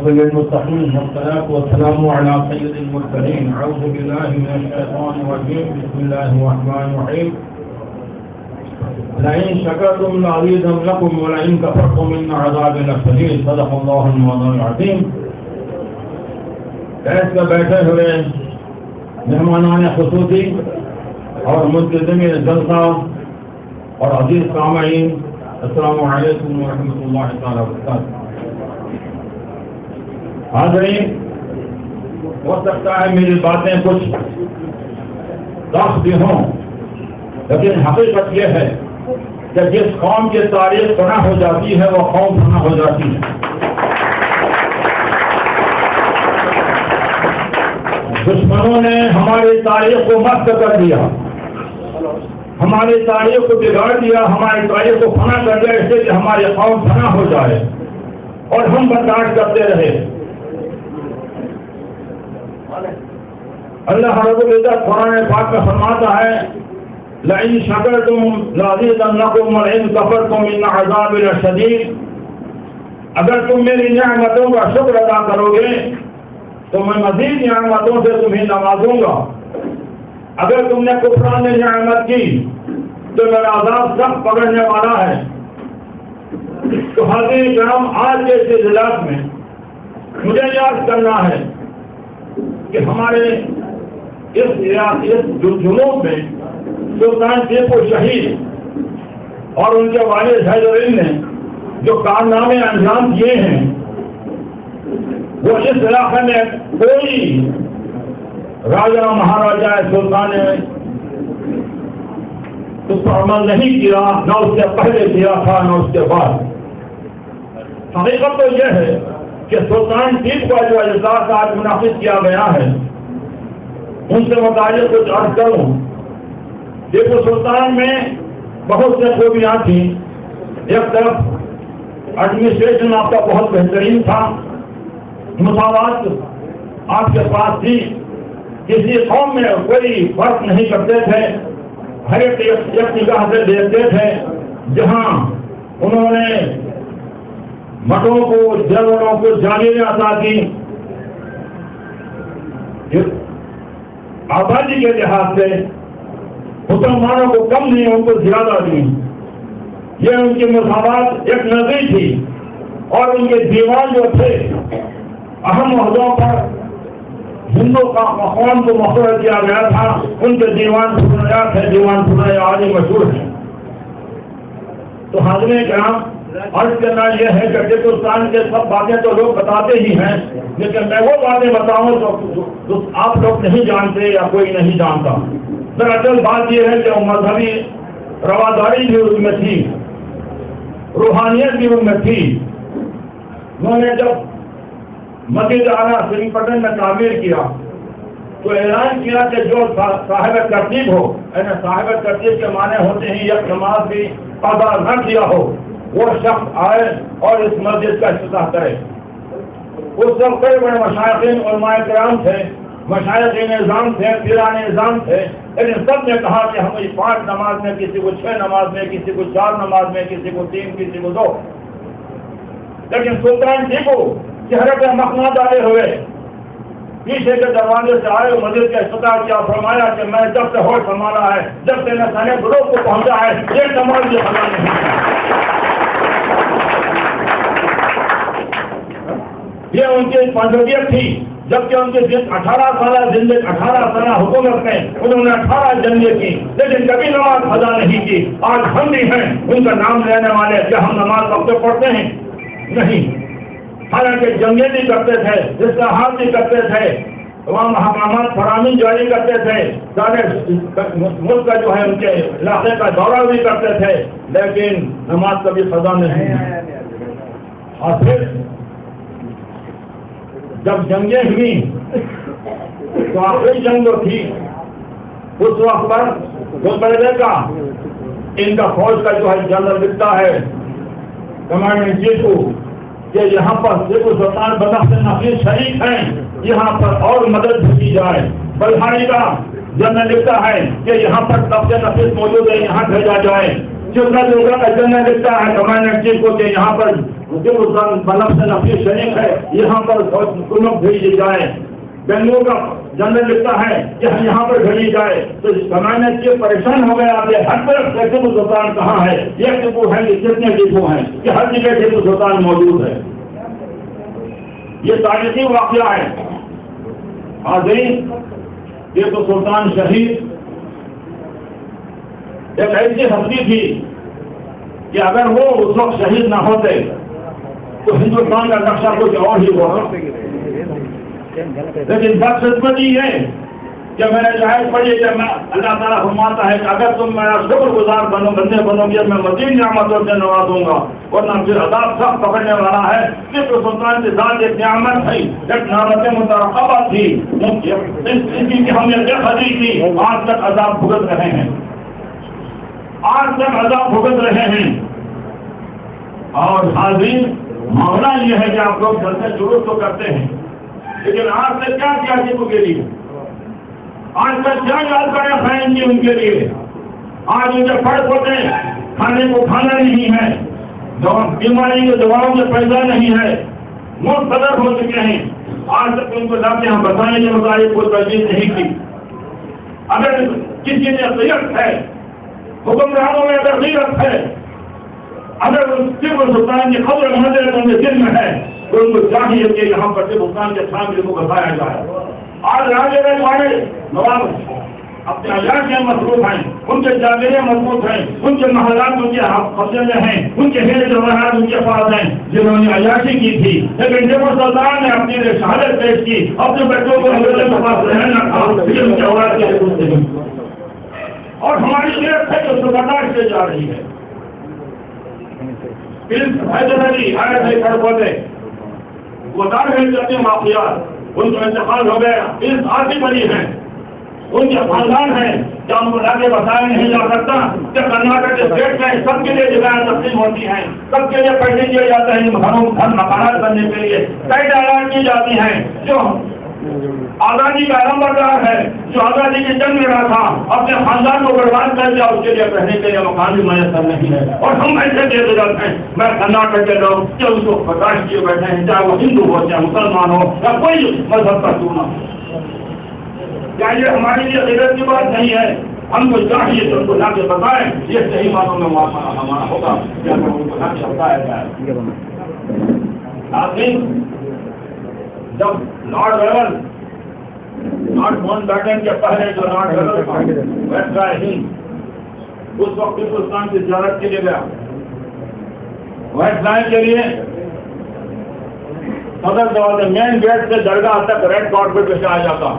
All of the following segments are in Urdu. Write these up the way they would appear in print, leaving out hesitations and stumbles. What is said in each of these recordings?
للمتقين والصلاة والسلام على سيد المرسلين. أعوذ بالله من الشيطان الرجيم. بسم الله الرحمن الرحيم. لئن شكرتم لأزيدنكم ولئن كفرتم إن عذابي لشديد. صدق الله المولانا العظيم. بیٹھ کر بیٹھے ہوئے مہمانان خصوصی اور منتظمین جلسہ اور عزیز سامعین، السلام علیکم ورحمۃ اللہ تعالی وبرکاتہ. حاضرین، ہو سکتا ہے میری باتیں کچھ سخت بھی ہوں، لیکن حقیقت یہ ہے کہ جس قوم کی تاریخ فنا ہو جاتی ہے وہ قوم فنا ہو جاتی ہے. دشمنوں نے ہماری تاریخ کو مست کر دیا، ہماری تاریخ کو بگاڑ دیا، ہماری تاریخ کو فنا کر دیا، اس لیے کہ ہماری قوم فنا ہو جائے، اور ہم برداشت کرتے رہے. اللہ رب العزت قرآن پاک میں فرماتا ہے لئن شکرتم لأزیدنکم ولئن کفرتم ان عذابی لشدید. اگر تم میری نعمتوں کا شکر ادا کرو گے تو میں مزید نعمتوں سے تمہیں نوازوں گا. اگر تم نے کفران نعمت کی تو میرا عذاب سخت پکڑنے والا ہے. تو حاضرین کرام، آج کے اس اجلاس میں مجھے یاد کرنا ہے کہ ہمارے اس جنوب میں سلطان ٹیپو شہید اور ان کے والد حیدر نے جو کارنامے انجام دیے ہیں وہ اس علاقے میں کوئی راجا مہاراجا سلطان نے اس پر عمل نہیں کیا، نہ اس سے پہلے کیا تھا نہ اس کے بعد۔ حقیقت تو یہ ہے کہ سلطان ٹیپو کا جو اجلاس آج منعقد کیا گیا ہے ان سے متعلق کچھ عرض کروں۔ ٹیپو سلطان میں بہت سے خوبیاں تھیں۔ ایک طرف ایڈمنسٹریشن آپ کا بہت بہترین تھا، مساوات آپ کے پاس تھی، کسی قوم میں کوئی فرق نہیں کرتے تھے، ہر ایک نگاہ سے دیکھتے تھے۔ جہاں انہوں نے مٹوں کو جنگلوں کو جاگیریں عطا کی، آبادی کے لحاظ سے مسلمانوں کو کم نہیں ان کو زیادہ دی، یہ ان کی مساوات ایک نظری تھی۔ اور ان کے دیوان جو تھے اہم عہدوں پر ہندو کا اقوام کو مقرر کیا گیا تھا، ان کے دیوان پورنیات ہے، دیوان پورنیات آج مشہور ہے۔ تو حاضرین کرام، عرض کرنا یہ ہے کہ ہندوستان کے سب باتیں تو لوگ بتاتے ہی ہیں، لیکن میں وہ باتیں بتاؤں جو آپ لوگ نہیں جانتے یا کوئی نہیں جانتا۔ دراصل بات یہ ہے کہ مذہبی رواداری بھی اس میں تھی، روحانیت بھی ان میں تھی۔ انہوں نے جب مسجد اعلیٰ سری پٹن میں تعمیر کیا تو اعلان کیا کہ جو صاحب ترتیب ہو، یعنی صاحب ترتیب کے معنی ہوتے ہیں یک نماز بھی ادا نہ کیا ہو، وہ شخص آئے اور اس مسجد کا افتتاح کرے۔ اس وقت کئی بڑے مشائخین علماء کرام تھے، مشائخ نظام تھے، پیران نظام تھے، لیکن سب نے کہا کہ ہم 5 نماز میں، کسی کو 6 نماز میں، کسی کو 4 نماز میں، کسی کو 3، کسی کو 2۔ لیکن سلطان ٹیپو چہرے پہ مخمہ ڈالے ہوئے پیچھے کے دروازے سے آئے، مسجد کا افتتاح کیا، فرمایا کہ میں جب سے ہوش سنبھالا ہے، جب سے میں سنے گروہ کو پہنچا ہے، یہ نماز بھی خلا نہیں ہے۔ یہ ان کی پنجابیت تھی، جبکہ ان کے 18 سالہ زندگی 18 سالہ حکومت میں انہوں نے 18 جنگیں کی، لیکن کبھی نماز ادا نہیں کی۔ آج ہم بھی ہیں ان کا نام لینے والے کہ ہم نماز وقت پہ پڑھتے ہیں؟ نہیں۔ حالانکہ جنگیں بھی کرتے تھے، اصلاحات بھی کرتے تھے، تمام محکمات فراہمی جاری کرتے تھے، سارے ملک کا جو ہے ان کے علاقے کا دورہ بھی کرتے تھے، لیکن نماز کبھی قضا نہیں ہوئی۔ اور پھر جب جنگیں ہوئی تو آخری جنگ جو تھی اس وقت پر گلبردے کا ان کا فوج کا جو ہے جنرل لکھتا ہے کمانڈر ان چیف کو کہ یہاں پر ٹیپو سلطان بنفس نفیس شریک ہیں، یہاں پر اور مدد بھیجی جائے۔ بلہاری کا جنرل لکھتا ہے کہ یہاں پر نفس نفیس موجود ہے، یہاں بھیجا جائے۔ چترا کا جنرل لکھتا ہے کمانڈر ان چیف کو کہ یہاں پر ٹیپو سلطان بنفس نفیس شریک ہے، یہاں پر حکومت بھیجی جائے۔ بنگلور کا جنرل لکھتا ہے کہ یہاں پر بھیجی جائے۔ تو کمانڈر ان چیف پریشان ہو گیا کہ ہر طرف ٹیپو سلطان کہاں ہے، یہ ٹیپو ہے، کتنے ٹیپو ہیں کہ ہر جگہ ٹیپو سلطان موجود ہے۔ یہ تاریخی واقعہ ہے۔ حاضرین، ٹیپو سلطان شہید ایک ایسی ہستی تھی کہ اگر وہ اس وقت شہید نہ ہوتے تو ہندوستان کا نقشہ کچھ اور ہی ہوگا۔ لیکن بدقسمتی ہے کہ میں نے آیت پڑھی کہ میں اللہ تعالیٰ فرماتا ہے کہ اگر تم میرا شکر گزار بندے بنو گے میں مزید نعمتوں سے نوازوں گا، ورنہ پھر عذاب سخت پکڑنے والا ہے۔ ٹیپو سلطان کے ساتھ ایک نعمت تھی، ایک نعمت مترقبہ تھی، اس کی ہمیں بے خبری تھی، آج تک عذاب بھگت رہے ہیں، آج تک عذاب بھگت رہے ہیں۔ اور حاضرین، معاملہ یہ ہے کہ آپ لوگ جلسے شروع تو کرتے ہیں، لیکن آج سے کیا کیا ٹیپو کے لیے، آج تک کیا یاد کریں خائن جی ان کے لیے؟ آج ان کے فرق ہوتے ہیں، کھانے کو کھانا نہیں ہے، بیماری کے دواؤں میں پیدا نہیں ہے، ملک قدر ہو چکے ہیں، آج تک ان کو جاتے ہم بتانے کے مطابق کوئی تجویز نہیں کی۔ اگر کسی نے غیرت ہے، حکمرانوں میں اگر غیرت ہے، اگر ٹیپو سلطان کی خبر منظر ان کے دل میں ہے تو ان کو چاہیے کہ یہاں پر ٹیپو سلطان کے سامنے کو بتایا جائے۔ آج راجے والے نواب اپنے علاج میں مصروف ہیں، ان کے جاگیریں مضبوط ہیں، ان کے محلات ان کے قبضے میں ہیں، ان کے ہیرے جواہرات ان کے پاس ہیں جنہوں نے عیاشی کی تھی، لیکن جب سلطان نے اپنی شہادت پیش کی، اپنے بچوں کو حضرت کے پاس رہنا تھا، یہ ان کے اولاد کے لیے اور ہماری صرف ہے جو اس کو برداشت کی جا رہی ہے. حیدر علی آئے تھے کڑپوتے بتا رہے اپنے واقعات، ان کا انتقال ہو گیا، اس آتی بنی ہے، ان کے خاندان ہیں جو ہم کو لاگے بتایا نہیں جا سکتا کہ کرناٹک اسٹیٹ میں سب کے لیے جگہیں تقسیم ہوتی ہیں، سب کے لیے پیسے دیے جاتے ہیں گھروں گھر مکانات بننے کے لیے، کئی اعلان کی جاتی ہیں. جو آزادی کا علم بردار ہے، جو آزادی کی جنگ لڑا تھا، اپنے خاندان کو برباد کر دیا، اس کے لیے رہنے کے لیے مکان بھی میسر نہیں ہے. اور ہم ایسے دے جاتے ہیں. میں کرناٹک کے لوگ جو ان کو برداشت کیے بیٹھے ہیں، چاہے وہ ہندو ہو چاہے مسلمان ہو یا کوئی مذہب کا چونا ہو. کیا یہ ہمارے لیے غیرت کی بات نہیں ہے؟ ہم کو چاہیے تو ان کو لا کے بتائیں یہ صحیح معنوں میں ہمارا ہوگا یا پھر ان کو لا کے بتایا جائے. لیکن جب Lord Wavell Lord Mountbatten کے پہلے جو Lord Wavell viceroy Hind اس وقت ہندوستان کی زیارت کے لیے گیا، ویسٹ رائے کے لیے صدر دروازے مین گیٹ سے درگاہ تک ریڈ کارپیٹ بچھایا جاتا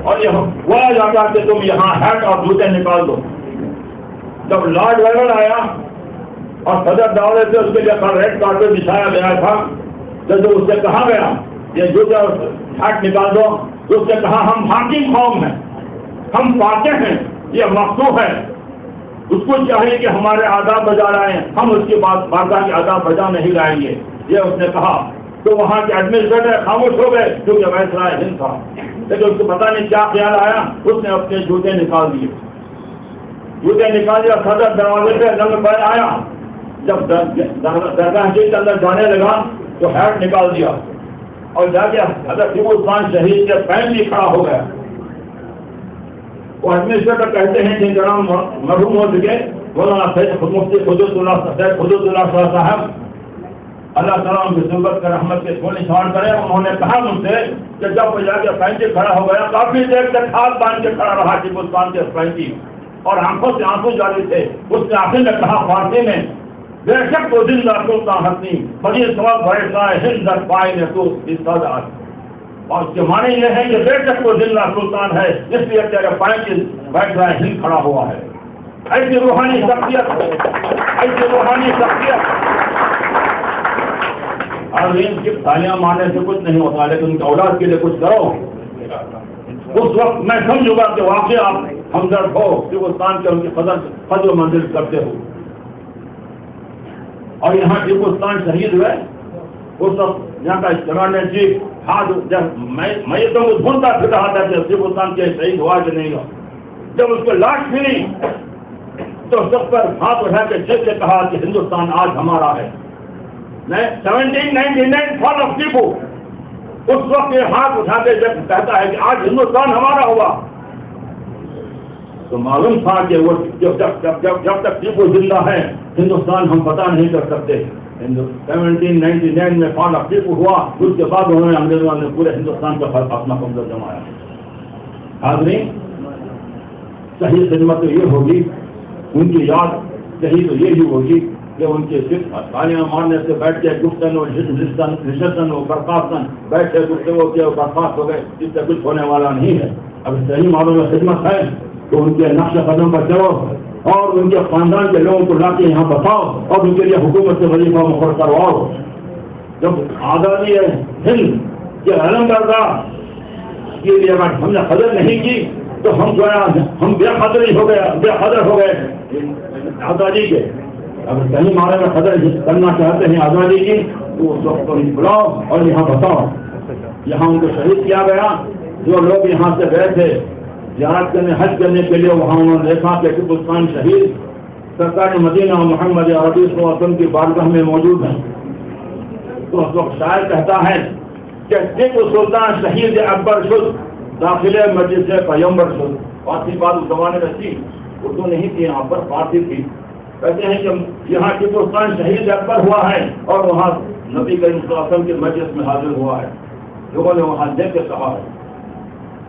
اور یہ بولا جاتا کہ تم یہاں ہیٹ اور جوتے نکال دو. جب لارڈ ویلن آیا اور صدر دروازے سے اس کے لیے ریڈ کارپیٹ بچھایا گیا تھا، جب اس سے کہا گیا یہ جوتے اور ہیٹ نکال دو، تو اس نے کہا ہم حاکم قوم ہیں، ہم فاتح ہیں، یہ مخصوص ہے، اس کو چاہیے کہ ہمارے آداب بجا لائیں، ہم اس کے بعد بادشاہ کے آداب بجا نہیں لائیں گے، یہ اس نے کہا. تو وہاں کے ایڈمنسٹریٹر خاموش ہو گئے کیونکہ وائسرائے ہند تھا، لیکن اس کو پتہ نہیں کیا خیال آیا، اس نے اپنے جوتے نکال دیے. جوتے نکال دیا، صدر دروازے پہ ننگ پیر آیا، جب درگاہ کے اندر جانے لگا تو ہیٹ نکال دیا اور جا کے حضرت ٹیپو سلطان شہید کے پین بھی کھڑا ہو گیا. وہ ایڈمنسٹریٹر کہتے ہیں جن کا نام مرحوم ہو چکے مولانا سید مفتی حدود اللہ صاحب، اللہ تعالیٰ ان کی ضرورت کا رحمت کے سونے چھاڑ کرے. انہوں نے کہا مجھ سے کہ جب وہ جا کے پینچی کھڑا ہو گیا، کافی دیر تک ہاتھ باندھ کے کھڑا رہا ٹیپو سلطان کے پینچی اور آنکھوں سے آنسو جاری تھے. اس نے آخر میں کہا فارسی میں، بے شک وہ زندہ سلطان ہستی بڑی سوال بڑے سائے ہند در پائے نے تو اس سادات. اور اس کے معنی یہ ہے کہ بے شک وہ زندہ سلطان ہے، اس لیے تیرے پائے کی بیٹھ رہا ہے، ہند کھڑا ہوا ہے. ایسی روحانی شخصیت، ایسی روحانی شخصیت. اور ان کی تالیاں مارنے سے کچھ نہیں ہوتا، لیکن ان کے اولاد کے لیے کچھ کرو. اس وقت میں سمجھوں گا کہ واقعی آپ ہمدرد ہو، ہندوستان کے ان کی قدر و منزل کرتے ہو. اور یہاں ٹیپو سلطان شہید ہوئے، اس وقت یہاں کا کمانڈر چیف ہاتھ جب میں تو ڈھونڈتا پھر رہا تھا کہ ٹیپو سلطان کے شہید ہوا کہ نہیں ہوا. جب اس کو لاش ملی تو سب پر ہاتھ اٹھا کے جس سے کہا کہ ہندوستان آج ہمارا ہے. 1799 فال آف ٹیپو، اس وقت یہ ہاتھ اٹھا کے جب کہتا ہے کہ آج ہندوستان ہمارا ہوا، تو معلوم تھا کہ وہ جب تک ٹیپو زندہ ہے ہندوستان ہم پتہ نہیں کر سکتے. 1799 میں فال آف ٹیپو ہوا، اس کے بعد انہوں نے انگریزوں نے پورے ہندوستان کا اپنا قبضہ جمایا. حاضرین، صحیح خدمت تو یہ ہوگی، ان کی یاد صحیح تو یہی ہوگی کہ ان کے صرف تالیاں مارنے سے بیٹھ کے گفتن اور نشستن اور برخاستن بیٹھ کے گفتگو کیا اور برخاست ہو گئے، اس سے کچھ ہونے والا نہیں ہے. اب صحیح معنوں میں خدمت ہے تو ان کے نقش قدم پر چلو اور ان کے خاندان کے لوگوں کو لا کے یہاں بتاؤ اور ان کے لیے حکومت سے وظیفہ مقرر کرواؤ. جب آزادی ہند کے علم بردار کے لیے اگر ہم نے قدر نہیں کی تو ہم بے قدر ہو گئے آزادی کے. اگر صحیح معنی میں قدر کرنا چاہتے ہیں آزادی کی تو اس وقت کو بلاؤ اور یہاں بتاؤ. یہاں ان کو شہید کیا گیا. جو لوگ یہاں سے گئے تھے زیارت کرنے، حج کرنے کے لیے، وہاں انہوں نے دیکھا کہ ٹیپو سلطان شہید سرکار مدینہ محمد عربی صلی اللہ علیہ وسلم کی بارگاہ میں موجود ہیں. تو اس وقت شاعر کہتا ہے کہ ٹیپو سلطان شہید اکبر شد داخل مجلس پیمبر شد. فارسی بات اس زمانے میں تھی، اردو نہیں تھی، یہاں پر فارسی تھی. کہتے ہیں کہ یہاں ٹیپو سلطان شہید اکبر ہوا ہے اور وہاں نبی کریم صلی اللہ علیہ وسلم کے مجلس میں حاضر ہوا ہے. لوگوں نے وہاں دیکھ کے کہا ہے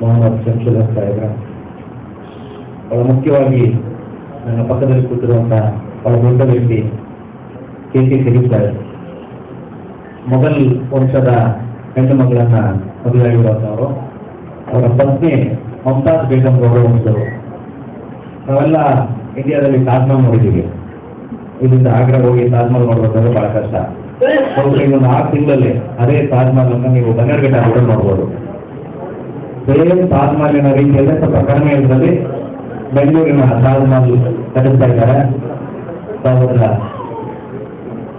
ಮೊಹಮ್ಮದ್ ಶಂಶುಲ್ ಸಾಹೇಬ್ರ, ಅವರ ಮುಖ್ಯವಾಗಿ ನನ್ನ ಪಕ್ಕದಲ್ಲಿ ಕೂತಿರುವಂತಹ ಅವರ ದೊಡ್ಡ ವ್ಯಕ್ತಿ ಕೆ ಶರೀಫ್ ಸಾಹೇಬ್, ಮೊಘಲ್ ವಂಶದ ಹೆಣ್ಣು ಮಗಳನ್ನ ಮದುವೆಯಾಗಿರುವಂಥವರು. ಅವರ ಪತ್ನಿ ಮಮತಾಜ್ ಬೇಗಂ ಗೌರವಿಸಿದವರು. ನಾವೆಲ್ಲ ಇಂಡಿಯಾದಲ್ಲಿ ತಾಜ್ಮಹಲ್ ನೋಡಿದ್ದೀವಿ. ಇಲ್ಲಿಂದ ಆಗ್ರಾ ಹೋಗಿ ತಾಜ್ಮಹಲ್ ನೋಡ್ಬೇಕಾದ್ರೆ ಬಹಳ ಕಷ್ಟ. ಇನ್ನೊಂದು 6 ತಿಂಗಳಲ್ಲಿ ಅದೇ ತಾಜ್ಮಹಲ್ ಅನ್ನು ನೀವು ಬನ್ನೇರುಘಟ್ಟ ಕೂಡ ನೋಡ್ಬೋದು. ಸೇಮ್ ತಾಜ್ಮಹಲಿನ ರೀತಿಯಲ್ಲೇ ಸ್ವಲ್ಪ ಕಡಿಮೆ ಇದ್ರಲ್ಲಿ ಬೆಂಗಳೂರಿನ ತಾಜ್ಮಹಲ್ ಕಟ್ಟಿಸ್ತಾ ಇದ್ದಾರೆ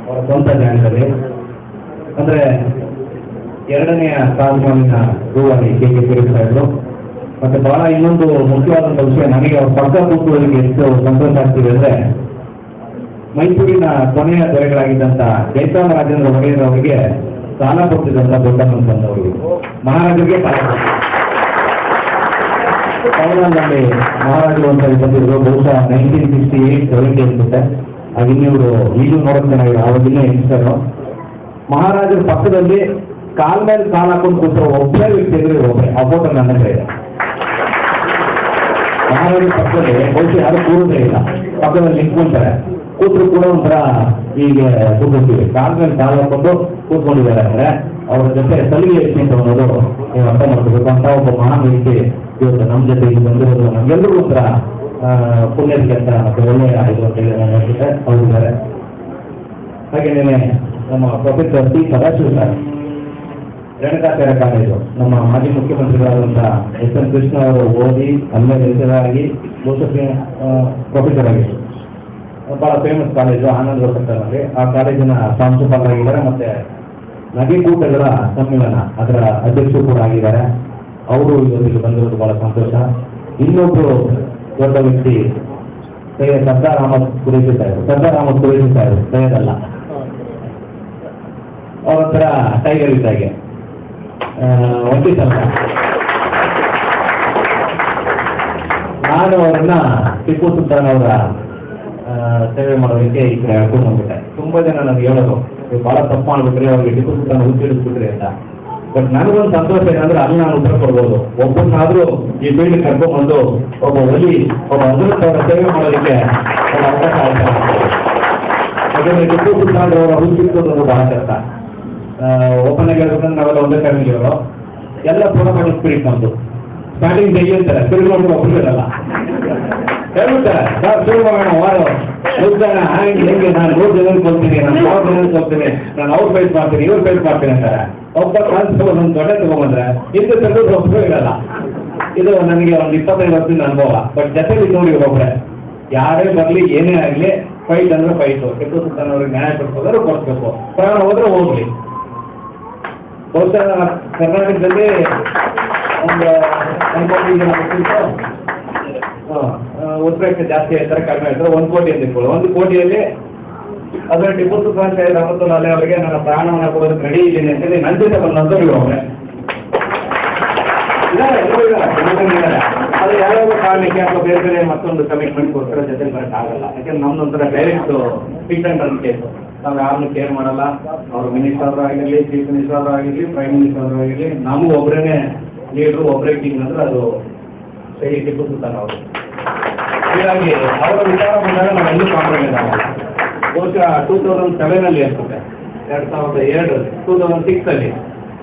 ಅವರ ಸ್ವಂತ ಜಾಗದಲ್ಲಿ. ಅಂದ್ರೆ 2ನೆಯ ತಾಜ್ಮಹಲಿನ ರೂವಾರಿ ಕೆ ಶರೀಫ್ ಸಾಹೇಬರು. ಮತ್ತೆ ಬಹಳ ಇನ್ನೊಂದು ಮುಖ್ಯವಾದಂಥ ವಿಷಯ, ನನಗೆ ಅವ್ರ ಪಕ್ಕ ಕೂತ್ಕೊಳ್ಳೋದಕ್ಕೆ ಎಷ್ಟು ಸಂತೋಷ ಆಗ್ತಿದೆ ಅಂದ್ರೆ, ಮೈಸೂರಿನ ಕೊನೆಯ ದೊರೆಗಳಾಗಿದ್ದಂಥ ಜಯಚಾಮರಾಜೇಂದ್ರ ಒಡೆಯರ್ ಅವರಿಗೆ ಸಾಲ ಕೊಡ್ತಿದ್ದಂಥ ದೊಡ್ಡ ಮನಸ್ಸಂದವರು ಮಹಾರಾಜರಿಗೆ ಸಾಲ ಕೊಡ್ತಾರೆ. ಮಹಾರಾಜರು ಅಂತ ಬಂದಿದ್ರು ಬಹುಶಃ 1968-70 ಅನ್ಸುತ್ತೆ. ಆಗಿನ್ನವರು ಈಗಲೂ ನೋಡೋಕೆ ಚೆನ್ನಾಗಿದೆ, ಆವಾಗಿನ್ನ ಯಂಗ್ಸ್ಟರು. ಮಹಾರಾಜರ ಪಕ್ಕದಲ್ಲಿ ಕಾಲ್ ಮೇಲೆ ಕಾಲ್ ಹಾಕೊಂಡು ಕೂತಿರೋ ಒಬ್ಬರೇ ವ್ಯಕ್ತಿ ಇದ್ರೆ ಒಬ್ಬರೇ ಆ ಫೋಟೋ ನನ್ನ ಹತ್ರ ಇದೆ. ಮಹಾರಾಜರ ಪಕ್ಕದಲ್ಲಿ ಬಹುಶಃ ಯಾರು ಕೂರೋದೇ ಇಲ್ಲ, ಪಕ್ಕದಲ್ಲಿ ನಿಂತ್ಕೊಂತಾರೆ. ಕೂತ್ರು ಕೂಡ ಒಂಥರ ಹೀಗೆ ಕೂತ್ಕೊಳ್ತೀವಿ, ಕಾಲ್ ಮೇಲೆ ಕಾಲ್ ಹಾಕೊಂಡು ಕೂತ್ಕೊಂಡಿದ್ದಾರೆ ಅಂದ್ರೆ ಅವರ ಜೊತೆ ಸಲಿಗೆ ಎಷ್ಟು ಅಂತ ಅನ್ನೋದು ನೀವು ಅರ್ಥ ಮಾಡ್ಕೋಬೇಕು. ಅಂತ ಒಬ್ಬ ಮಹಾನ್ ವ್ಯಕ್ತಿ ಇವತ್ತು ನಮ್ಮ ಜೊತೆ ಇಲ್ಲಿ ಬಂದಿರೋದು ನಮ್ಗೆಲ್ಲರಿಗೂ ಒಂಥರ ಪುಣ್ಯಕ್ಕೆ ಅಂತ ಮತ್ತೆ ಒಳ್ಳೆಯ ಇದು ಅಂತ ಹೇಳಿ ನಾನು ಹೇಳ್ತಿದ್ದೆ ಅವರಿದ್ದಾರೆ. ಹಾಗೇನೇ ನಮ್ಮ professor C Sadashiva sir, Renukacharya college, ನಮ್ಮ ಮಾಜಿ ಮುಖ್ಯಮಂತ್ರಿಗಳಾದಂಥ ಎಸ್.ಎನ್. ಕೃಷ್ಣ ಅವರು ಓದಿ ಅಲ್ಲೇ ಲೆಕ್ಚರಾಗಿ ಬಹುಶಃ ಪ್ರೊಫೆಸರ್ ಆಗಿತ್ತು. ಬಹಳ ಫೇಮಸ್ ಕಾಲೇಜು ಆನಂದ್ ವಸಂತನಲ್ಲಿ. ಆ ಕಾಲೇಜಿನ ಪ್ರಾಂಶುಪಾಲರಾಗಿದ್ದಾರೆ. ಮತ್ತೆ ನಗೆಗೂಟಗಳ ಸಮ್ಮೇಳನ ಅದರ ಅಧ್ಯಕ್ಷರು ಕೂಡ ಆಗಿದ್ದಾರೆ. ಅವರು ಇವತ್ತಿಗೆ ಬಂದಿರೋದು ಬಹಳ ಸಂತೋಷ. ಇನ್ನೊಬ್ರು ದೊಡ್ಡ ವ್ಯಕ್ತಿ ಸೈಯದ್ ಸರ್ದಾರ್ ಅಹಮದ್ ಕುರೈಶಿ ಸಾಹೇಬ್ ಸೈಯದ್ ಅಲ್ಲ, ಅವರೊಂಥರ ಟೈಗರ್ ಇದ್ದಾಗೆ ಒಂಟಿ ಸ್ವಲ್ಪ. ನಾನು ಅವರನ್ನ ಟಿಪ್ಪು ಸುಲ್ತಾನ್ ಅವರ ಸೇವೆ ಮಾಡೋದಕ್ಕೆ ಈ ಕಡೆ ಹೇಳ್ಕೊಂಡು ಬಂದ್ಬಿಟ್ಟೆ. ತುಂಬಾ ಜನ ನನಗೆ ಹೇಳೋದು ಬಹಳ ತಪ್ಪು ಮಾಡ್ಬಿಟ್ರಿ, ಅವ್ರಿಗೆ ಟಿಪ್ಪು ಸುಲ್ತಾನ್ ಹುಚ್ಚಿಡಿಸ್ಬಿಟ್ರಿ ಅಂತ. ಬಟ್ ನನಗೊಂದು ಸಂತೋಷ ಏನಂದ್ರೆ ಅಲ್ಲಿ ನಾನು ಉತ್ತರ ಕೊಡ್ಬೋದು. ಒಬ್ಬರನ್ನಾದ್ರೂ ಈ ಫೀಲ್ಡ್ ಕರ್ಕೊಂಡ್ಬಂದು ಒಬ್ಬ ಒಲಿ ಒಬ್ಬ ಹಜರತ್ ಅವರ ಸೇವೆ ಮಾಡೋದಕ್ಕೆ ಒಂದು ಅವಕಾಶ ಆಯ್ತು. ಯಾಕಂದ್ರೆ ಟಿಪ್ಪು ಸುಲ್ತಾನ್ ಅವರ ಹುಚ್ಚಿಡಿಸೋದು ಬಹಳ ಕಷ್ಟ. ಓಪನ್ ಆಗಿ ಹೇಳ್ಬೇಕಂದ್ರೆ ನಾವೆಲ್ಲ ಒಂದೇ ಫ್ಯಾಮಿಲಿಯವರು, ಎಲ್ಲ ಪ್ರೋಗ್ರಾಮ್ ಸ್ಪಿರಿಟ್ ನಮ್ದು. ಸ್ಟಾರ್ಟಿಂಗ್ ತೆಗಿ ಅಂತಾರೆ, ಸ್ಪಿರಿಟ್ ಮಾಡ್ಕೊಂಡು ಒಬ್ಬರಿರಲ್ಲ, ಹೇಳ್ಬಿಡ್ತಾರೆ ಸರ್ ಶುರು ಮಾಡೋಣ ವಾರ ಹೋಗ್ತಾನೆ ಹೆಂಗೆ ನಾನು 3 ಜನಕ್ಕೆ ಹೋಗ್ತೀನಿ, ನಾನು 4 ಜನಕ್ಕೆ ಹೋಗ್ತೀನಿ, ನಾನು ಅವ್ರು ಫೇಸ್ ಮಾಡ್ತೀನಿ ಇವ್ರು ಫೇಸ್ ಮಾಡ್ತೀನಿ ಅಂತಾರೆ. ಒಬ್ಬ ಟ್ರಾನ್ಸ್ಫರ್ ಒಂದು ದೊಡ್ಡ ತಗೊಂಡ್ಬಂದ್ರೆ ಇಂದು ತೆಗೆದು ಒಬ್ಬರು ಇರಲ್ಲ. ಇದು ನನಗೆ ಒಂದು 25 ವರ್ಷದಿಂದ ಅನುಭವ. ಬಟ್ ಜೊತೆಲಿ ನೋಡಿ ಒಬ್ಬರೇ ಯಾರೇ ಬರಲಿ ಏನೇ ಆಗಲಿ ಫೈಟ್ ಅಂದ್ರೆ ಫೈಟು. ಟಿಪ್ಪು ಸುಲ್ತಾನ್ ಅವ್ರಿಗೆ ನ್ಯಾಯ ಕೊಡಿಸೋದ್ರೆ ಕೊಡಿಸ್ಬೇಕು, ಪ್ರಾಣ ಹೋದ್ರೆ ಹೋಗ್ಲಿ. ಬಹುಶಃ ಕರ್ನಾಟಕದಲ್ಲಿ ಒಂದು ಉತ್ಪ್ರೇಕ್ಷೆ ಜಾಸ್ತಿ ಹೇಳ್ತಾರೆ, ಕಡಿಮೆ ಹೇಳ್ತಾರೆ. 1 ಕೋಟಿ ಅಂತ ಇಟ್ಕೊಳ್ಳಿ. 1 ಕೋಟಿಯಲ್ಲಿ ಅದರ ಟಿಪ್ಪು ಸುಲ್ತಾನ್ ಶಾಹಿ ರಹಮತುಲ್ಲಾಹಿ ಅಲೈಹಿ ಅವರಿಗೆ ನನ್ನ ಪ್ರಾಣವನ್ನು ಕೊಡೋದಕ್ಕೆ ರೆಡಿ ಇದ್ದೀನಿ ಅಂತೇಳಿ ನನ್ನ ಜೊತೆ ಬಂದಂತವ್ರು ಅವರೇ ಇದ್ದಾರೆ. ಅದು ಯಾವ್ಯಾವ ಕಾರಣಕ್ಕೆ ಅಥವಾ ಬೇರೆ ಬೇರೆ ಮತ್ತೊಂದು ಕಮಿಟ್ಮೆಂಟ್ಗೋಸ್ಕರ ಜೊತೆ ಬರೋಕ್ಕಾಗಲ್ಲ. ಯಾಕೆಂದ್ರೆ ನಮ್ದೊಂಥರ direct fit and run case. ನಾವು ಯಾರನ್ನು ಕೇರ್ ಮಾಡಲ್ಲ. ಅವರು ಮಿನಿಸ್ಟರ್ ಆಗಿರಲಿ, ಚೀಫ್ ಮಿನಿಸ್ಟರ್ ಆಗಿರಲಿ, ಪ್ರೈಮ್ ಮಿನಿಸ್ಟರ್ ಆಗಿರಲಿ, ನಮಗೂ ಒಬ್ಬರೇ ಲೀಡ್ರು, ಒಬ್ಬರೇ ಕಿಂಗ್ ಅಂದ್ರೆ ಅದು ಸಹಿ ಟಿಪ್ಪು ಸುಲ್ತಾನ್ ಅವರು. ಹೀಗಾಗಿ ಅವರ ವಿಚಾರ ಬಂದಾಗ ನಾವೆಲ್ಲೂ ಕಾಂಪ್ರಮೈಸ್ ಆಗಲ್ಲ. ಬಹುಶಃ 2007 ಅನ್ಸುತ್ತೆ, 2002, 2006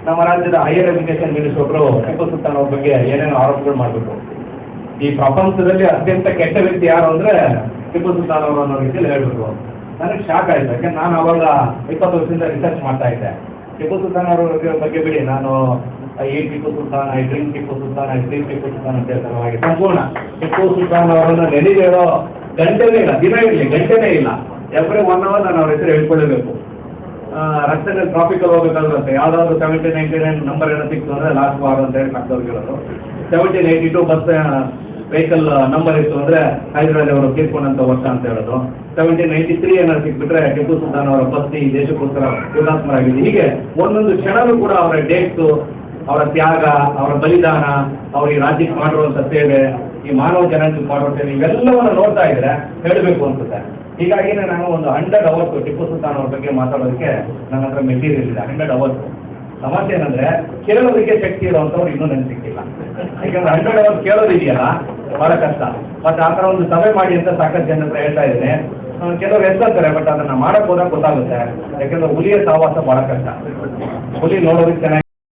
ನಮ್ಮ ರಾಜ್ಯದ ಹೈಯರ್ ಎಜುಕೇಶನ್ ಮಿನಿಸ್ಟರ್ ಒಬ್ಬರು ಟಿಪ್ಪು ಸುಲ್ತಾನ್ ಅವ್ರ ಬಗ್ಗೆ ಏನೇನೋ ಆರೋಪಗಳು ಮಾಡಬೇಕು. ಈ ಪ್ರಪಂಚದಲ್ಲಿ ಅತ್ಯಂತ ಕೆಟ್ಟ ವ್ಯಕ್ತಿ ಯಾರು ಅಂದ್ರೆ ಟಿಪ್ಪು ಸುಲ್ತಾನ್ ಅವರು ಅನ್ನೋ ರೀತಿಯಲ್ಲಿ ಹೇಳ್ಬಿಟ್ರು. ನನಗೆ ಶಾಕ್ ಆಯ್ತು. ಯಾಕಂದ್ರೆ ನಾನು ಅವಾಗ 20 ವರ್ಷದಿಂದ ರಿಸರ್ಚ್ ಮಾಡ್ತಾ ಇದ್ದೆ. ಟಿಪ್ಪು ಸುಲ್ತಾನ್ ಅವ್ರ ಬಗ್ಗೆ ಬಿಡಿ, ನಾನು Tipu Sultan, I drink Tipu Sultan, I drink Tipu Sultan ಅಂತ ಹೇಳ್ತಾರೆ. ಹಾಗೆ ಸಂಪೂರ್ಣ ಟಿಪ್ಪು ಸುಲ್ತಾನ್ ಅವರನ್ನು ನೆನೆದಿರೋ ಗಂಟೆನೇ ಇಲ್ಲ, ದಿನ ಇರಲಿ ಗಂಟೆನೇ ಇಲ್ಲ. ಎವ್ರಿ 1 hour ನಾನು ಅವ್ರ ಹೆಸರು ಹೇಳ್ಕೊಳ್ಳೇಬೇಕು. ರಸ್ತೆಯಲ್ಲಿ ಟ್ರಾಫಿಕಲ್ಲಿ ಹೋಗ್ಬೇಕಾದ್ರಂತೆ ಯಾವ್ದಾದ್ರು 1799 ನಂಬರ್ ಏನೋ ಸಿಕ್ತು ಅಂದ್ರೆ ಲಾಸ್ಟ್ ವಾರ ಅಂತ ಹೇಳಿ ಕಟ್ಟೋಗಿರೋದು. 1782 ಬಸ್ ವೆಹಿಕಲ್ ನಂಬರ್ ಇತ್ತು ಅಂದ್ರೆ ಹೈದರಾಬಾದ್ ಅವರು ತೀರ್ಕೊಂಡಂತ ವರ್ಷ ಅಂತ ಹೇಳೋದು. 1793 ಏನಾದ್ರು ಸಿಕ್ಬಿಟ್ರೆ ಟಿಪ್ಪು ಸುಲ್ತಾನ್ ಅವರ ಬಸ್ತಿ ಈ ದೇಶಕ್ಕೋಸ್ಕರ ಹುತಾತ್ಮರಾಗಿದೆ. ಹೀಗೆ ಒಂದೊಂದು ಕ್ಷಣವೂ ಕೂಡ ಅವರ ಡೇಟ್ಸು, ಅವರ ತ್ಯಾಗ, ಅವರ ಬಲಿದಾನ, ಅವ್ರ ಈ ರಾಜ್ಯಕ್ಕೆ ಮಾಡಿರುವಂಥ ಸೇವೆ, ಈ ಮಾನವ ಜನಾಂಗಕ್ಕೆ ಮಾಡುವ ಸೇವೆ, ಇವೆಲ್ಲವನ್ನು ನೋಡ್ತಾ ಇದ್ರೆ ಹೇಳಬೇಕು ಅನ್ಸುತ್ತೆ. ಹೀಗಾಗಿನೇ ನಾನು ಒಂದು 100 hours ಟಿಪ್ಪು ಸುಲ್ತಾನ್ ಅವ್ರ ಬಗ್ಗೆ ಮಾತಾಡೋದಕ್ಕೆ ನನ್ನ ಹತ್ರ ಮೆಟೀರಿಯಲ್ ಇದೆ. 100 hours. ಸಮಸ್ಯೆ ಏನಂದ್ರೆ ಕೇಳೋದಕ್ಕೆ ಶಕ್ತಿ ಇರುವಂಥವ್ರು ಇನ್ನೂ ನನಗೆ ಸಿಕ್ಕಿಲ್ಲ. ಯಾಕಂದ್ರೆ 100 hours ಕೇಳೋದಿದೆಯಲ್ಲ ಬಹಳ ಕಷ್ಟ. ಮತ್ತೆ ಆ ಥರ ಒಂದು ಸಭೆ ಮಾಡಿ ಅಂತ ಸಾಕಷ್ಟು ಜನ ಹತ್ರ ಹೇಳ್ತಾ ಇದ್ದೇನೆ. ಕೆಲವರು ಎಸ್ತಾರೆ, ಬಟ್ ಅದನ್ನ ಮಾಡಕ್ ಹೋದಾಗ ಗೊತ್ತಾಗುತ್ತೆ. ಯಾಕಂದ್ರೆ ಹುಲಿಯ ಸಹವಾಸ ಬಹಳ ಕಷ್ಟ. ಹುಲಿ ನೋಡೋದಕ್ಕೆ ಚೆನ್ನಾಗಿ